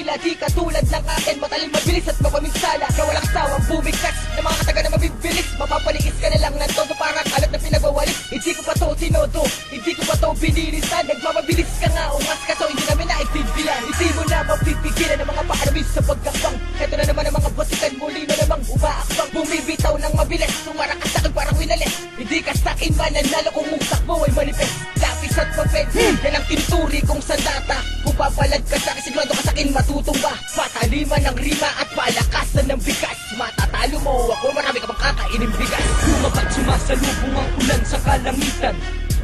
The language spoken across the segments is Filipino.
tila di katulad ng akin. Matalim, mabilis at mapaminsala na walang sawang bumigkas na mga kataga na mabibilis. Mapapaliis ka na lang ng todo parang alat na pinagwawalis. Hindi ko pa to tinodo, hindi ko pa to binilisan. Nagmamabilis ka nga, ungas ka so hindi namin naintindihan. Hindi mo na mapipigilan ng mga pakarabis sa pagkakbang. Ito na naman ang mga basikan, muli na namang umaakbang. Bumibitaw ng mabilis, sumara ka sa'kin parang winalis. Hindi ka sa'kin mananalo kung mungsak mo ay manifest. Lapis at papel, yan ang tinuturi kong sandata. Kung papalad ka sa'kin, sigurado ka sa'kin matutumba. Pataliman ng rima at palakasan ng bigas. Matatalo mo ako, marami ka pang kakainin bigas. Lumapat sumasalubong ang ulan sa kalangitan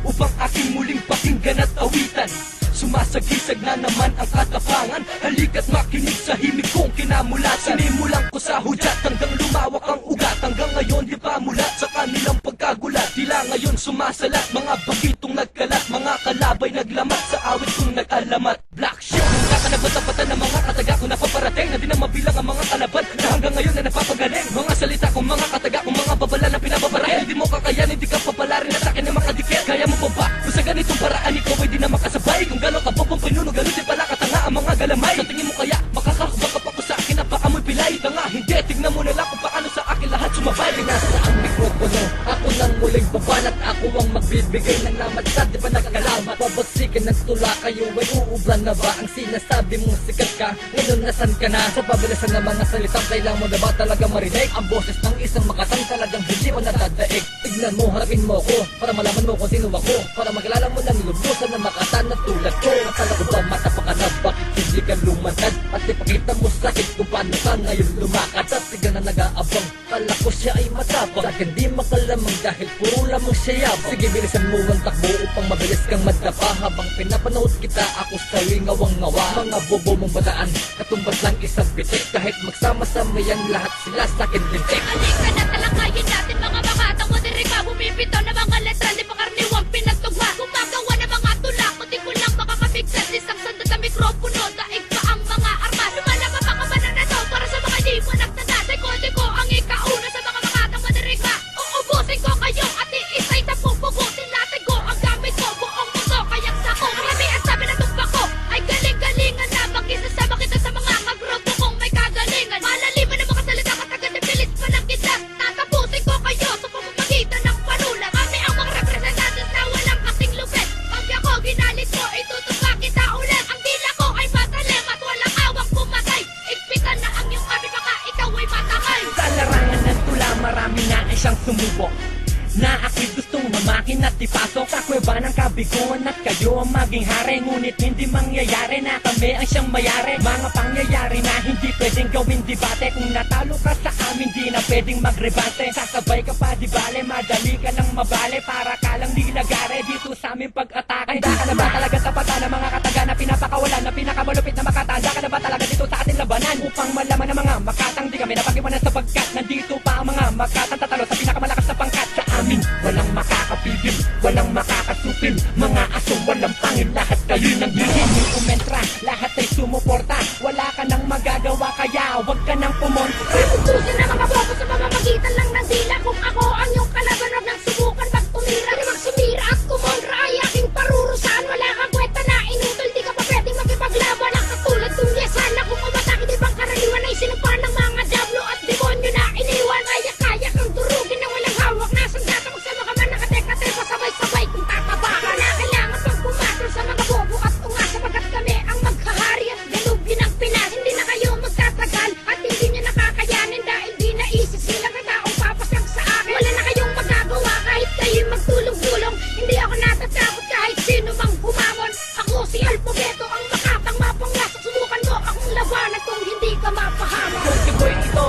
upang aking muling pakinggan at awitan. Sumasagisag na naman ang katapangan. Halika't makinig sa himig kong kinamulatan. Sinimulan ko sa hudyat hanggang lumawak ang ugat. Hanggang ngayon di pa mulat sa kanilang pagkagulat. Tila ngayon sumasalat, mga bagitong nagkalat. Mga kalabay naglamat sa awit kong nag-alamat. Black shit, kakanabot-tapatan ng mga kataga ko na paparating. Na di na mabilang ang mga kalaban na hanggang ngayon na napapagaling. Mga salita kong mga kataga kong mga babala na pinababarahin. Hindi mo kakayanin, di ka papalarin at akin na makadikit. Kaya mo pa ba? Kung sa ganitong paraan ikaw ay di na makasabay. Kung gano'n ka bobong pinuno, gano'n din pala katanga ang mga galamay. Sa tingin mo kaya makakakabang ka pa ko sa akin na baka mo'y pilay. Tanga, hindi, tignan mo na lang kung paano sa akin lahat sumabay. Nasa ang mikropono, ako nang muling babanat. Ako ang magbibigay ng namadsad, di ba nagkalamat? Babasikin ng tula, kayo ay uublan na ba? Ang sinasabi mong sikat ka, ngayon nasan ka na? Sa pabilisan ng mga salitang kailangan mo na ba talaga marinig? Ang boses ng isang makatang talagang hindi mo natadaig. Tignan mo, harapin mo ko, para malaman mo kung sino ako. Para makilala mo ng lubusan na makatan na tulad ko. Akala ko ba matapa ka na, bakit hindi ka lumantad? At ipakita mo sa'kin kung paano ka ngayon lumakad. At tignan na nag-aabang, kala ko siya ay matapang. Sa'kin di makalamang dahil puro lamang siya yabang. Sige, bilisan mo ang takbo upang mabilis kang madapa. Habang pinapanood kita, ako sa'yo'y ngawang-ngawa. Mga bobo mong bataan, katumbas lang isang pitik. Kahit magsama-sama yan, lahat sila sa'kin lintik. Halika na talakayin natin mga makatang mo dirika. Bumibitaw na mga letra, di pa karniwang pinagtugma. Gumagawa na mga tula, kundi ko lang makakapigsan. Isang sandal sa mikropono, daig pa ang mga armas. Lumalabas pa ka mananato para sa mga di mo nagtanda. Seko-deko ang ikauna sa mga makatang mo dirika. Uubusin ko kayo at iisay na pupugutin. Latay ko ang gamit ko, buong mundo kayang sako. Marami ang sabi na tumpa ko ay galing-galingan na. Makisasama kita sa mga kagrupo kong may kagalingan. Malaliman ang mga salita katagat na bilis pa ng kita. Tatapusin ko kayo sa pamamagitan ng panulat. Kami ang mga representantes na walang kasing lupit. Pag ako ginalit mo, itutupa kita ulit. Ang dila ko ay matalim at walang awang pumatay. Igpitan na ang iyong sabi, baka ikaw ay matakay. Sa larangan ng tula, marami na ay siyang sumubok na ako'y gustong mamakin at ipasok sa kuweba ng kabiguan at kayo ang maging hari. Ngunit hindi mangyayari na kami ang siyang mayari. Mga pangyayari na hindi pwedeng gawin debate. Kung natalo ka sa amin, di na pwedeng magrebate. Sasabay ka pa di bale, madali ka nang mabale. Para ka lang nilagare dito sa aming pag-atake. Handa ka na ba talaga tapatan ng mga kataga na pinapakawalan, na pinakamalupit na makata? Handa ka na ba talaga dito sa ating labanan? Upang malaman ng mga makatang di kami napag-iwanan sapagkat nandito pa ang mga makatang tatalo sa pinakamalakas na pangkat. Sa amin walang makakapigil, walang makakasupil. Mga asong walang pangil, lahat kayo nang hihingin umentra. Lahat ay sumuporta, wala ka nang magagawa kaya wag ka nang pumontra. Ubusin na mga bobo sa pamamagitan lang ng dila. Kung ako ang iyong kalaban, wag nang subukan magtumira. Magsumira at kumontra ay aking parurusahan. Wala kang kwenta na inutol, di ka pa pwedeng makipaglaban. Ang katulad kong yasana, kung umatake di bang karaniwan ay sinupan ng mga diablo at demonyo na iniwan. Kaya kang durugin na walang hawak na sandata. Magsama ka man nakatek-katek, pasabay-sabay kung tataba ka na. Kailangan pang pumatol sa mga bobo at tunga, sapagkat kami ang maghahari at galugin ang Pinas. Hindi na kayo magtatagal at hindi nyo nakakayanin dahil di na isisilang na taong papasang sa akin. Wala na kayong magagawa kahit kayo'y magtulong-tulong. Hindi ako natatakot kahit sino mang humamon. Ako si Alphabeto, ang makatang mapanglasak. Subukan mo akong labanan kung hindi ka mapahamak. Kung boy ito,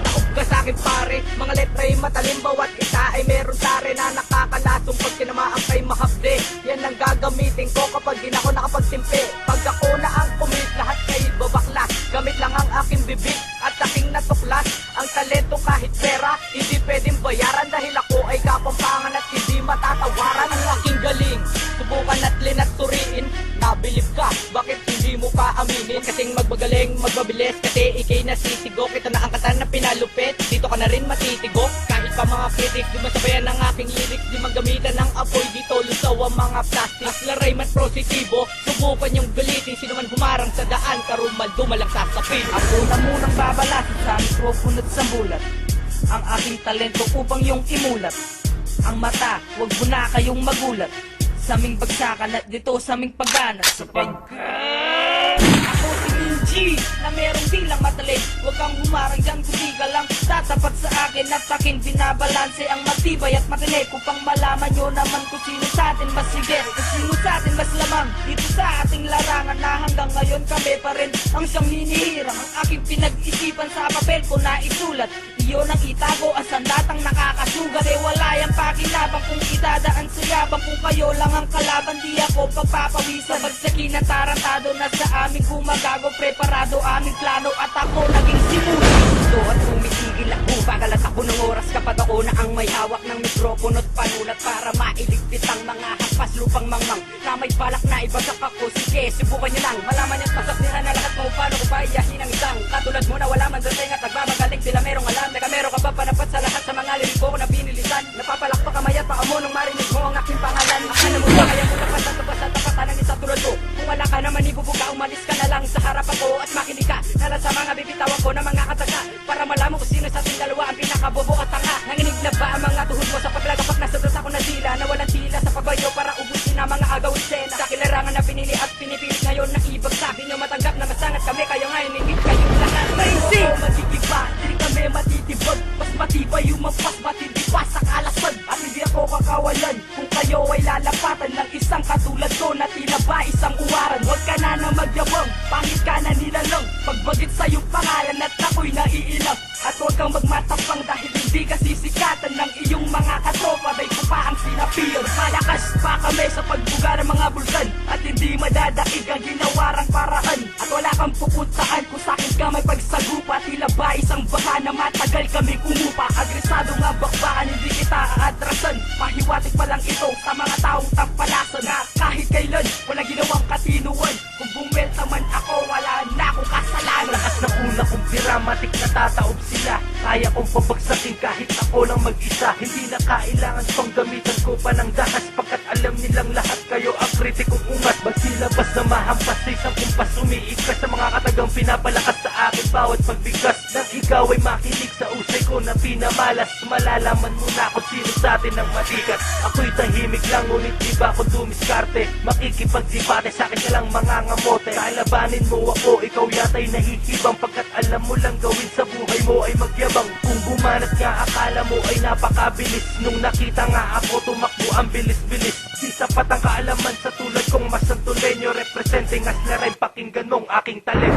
takot ka sa'kin pare. Mga letra'y matalim, bawat isa ay meron tare na nakakalasong pag tinamaan kay mahapde. Yan ang gagamitin ko kapag di na ako nakapagtimpi. Pag ako na ang kumit, lahat kayo babaklas. Gamit lang ang aking bibig at aking natuklas. Ang talento kahit pera, hindi pwedeng bayaran. Dahil ako ay kapampangan at hindi matatawaran. Ang aking galing, subukan at linat suriin. Nabilib ka, bakit hindi mo pa aminin? Kasing magbagaling, magbabilis, kasi ikay nasisigok. Ito na ang kata na pinalupit, dito ka na rin matitigok. Kahit pa mga critics, di masabayan ang aking lyrics. Di magamitan ng apoy, dito lusa isaw ang mga plastic. Aslaray man positibo, subukan yung galitin. Sino man humarang sa daan, karumal dumalang sasapin. Ako na munang babalasin sa mikropono at sambulat ang aking talento upang yung imulat. Ang mata, wag mo na kayong magulat sa aming bagsakan at dito sa aming pagganat. Ako si Minji na merong bilang matalin. Huwag kang humarang dyan kundi ka lang tatapat sa akin at aking binabalanse ang matibay at matinig upang malaman nyo naman kung sino sa atin mas sige, kung sino sa atin mas lamang dito sa ating larangan na hanggang ngayon kami pa rin ang siyang hinihirang. Ang aking pinag-isipan sa papel ko na isulat, iyon ang itago ang sandatang nakakasugat. Eh wala yung pakinabang kung idadaan sa yabang. Kung kayo lang ang kalaban, di ako pagpapawisan. Bagsakin na tarantado na sa aming gumagago. Preparado aming plano at ako naging simula. Gusto at tumitigil ako, pagalat ako ng oras kapag ako na ang may hawak ng mikropono at panulat para mailigpit ang mga hampas lupang mangmang na may balak na ibagsak ako. Sige, subukan nyo lang, malaman yung pasap nila na lahat mo paano ko paiyahin ang isang katulad mo na wala man dating at nagmamagaling sila merong alam. Meron ka ba panapat sa lahat sa mga lirik ko na binilisan? Napapalakpak kamay at paa mo nung marinig mo ang aking pangalan. Akala mo ba kaya mo dapat natubas at tapatan ng isa tulad ko? Kung wala ka naman ibubuga, umalis ka na lang sa harap ako at makinig ka na lang sa mga bibitawan ko na mga kataka para malaman kung sino sa ating dalawa ang pinakabobo at tanga. Nanginig na ba ang mga tuhod mo sa paglagapak na sobrang ako na sila na walang tila sa pagbayo para ubusin ang mga agaw sena sa kilarangan na pinili at pinipilit ngayon na ibagsak. Di nyo matanggap na masangat kami kayo ngayon ingit kayong lahat. Crazy! Magiging ba? Hindi kami matitibag. Mas matibay yung mas matindi pa sa kalasan. At hindi ako kakawalan kung kayo ay lalapatan ng isang katulad ko na tila ba isang uwaran. Huwag ka na magyabang, pangit ka na nilalang pagbagit sa iyong pangalan at ako'y naiilang. At huwag kang magmatapang dahil hindi ka sisikatan ng iyong mga katropa. Day ko pa ang sinapiyan. Malakas pa kami sa pagbuga ng mga bulkan at hindi madadaig ang ginawarang paraan. At wala kang pupuntaan kung sa'kin ka may pagsagupa. Tila ba isang baha na matagal kaming umupa. Agresado nga bakbakan, hindi kita aatrasan. Mahiwatig pa lang ito sa mga taong tampalasan na kahit kailan walang ginawang katinuan. Kung bumwelta man ako, wala na akong kasalanan. Lakas ng una kong dramatic na tataob sila. Kaya kong pabagsakin kahit ako lang mag-isa. Hindi na kailangan pang gamitan ko pa ng dahas pagkat alam nilang lahat kayo ang kritikong ungas. Magsilabas na mahampas sa isang kumpas, umiikas sa mga katagang pinapalakas sa akin bawat pagbigas. Nang ikaw ay makinig sa usay ko na pinamalas, malalaman mo na kung sino sa atin ang matikas. Ako'y tahimik lang ngunit di ba ako dumiskarte. Makikipagdibate sa akin ka lang mga ngamote. Kalabanin mo ako, ikaw yata'y nahihibang pagkat alam mo lang gawin sa buhay mo ay magyabang. Kung bumanat nga akala mo ay napakabilis, nung nakita nga ako tumakbo ang bilis-bilis. Di sapat ang kaalaman sa tulad kong Masantoleño, representing as na rin pakinggan mong aking talent.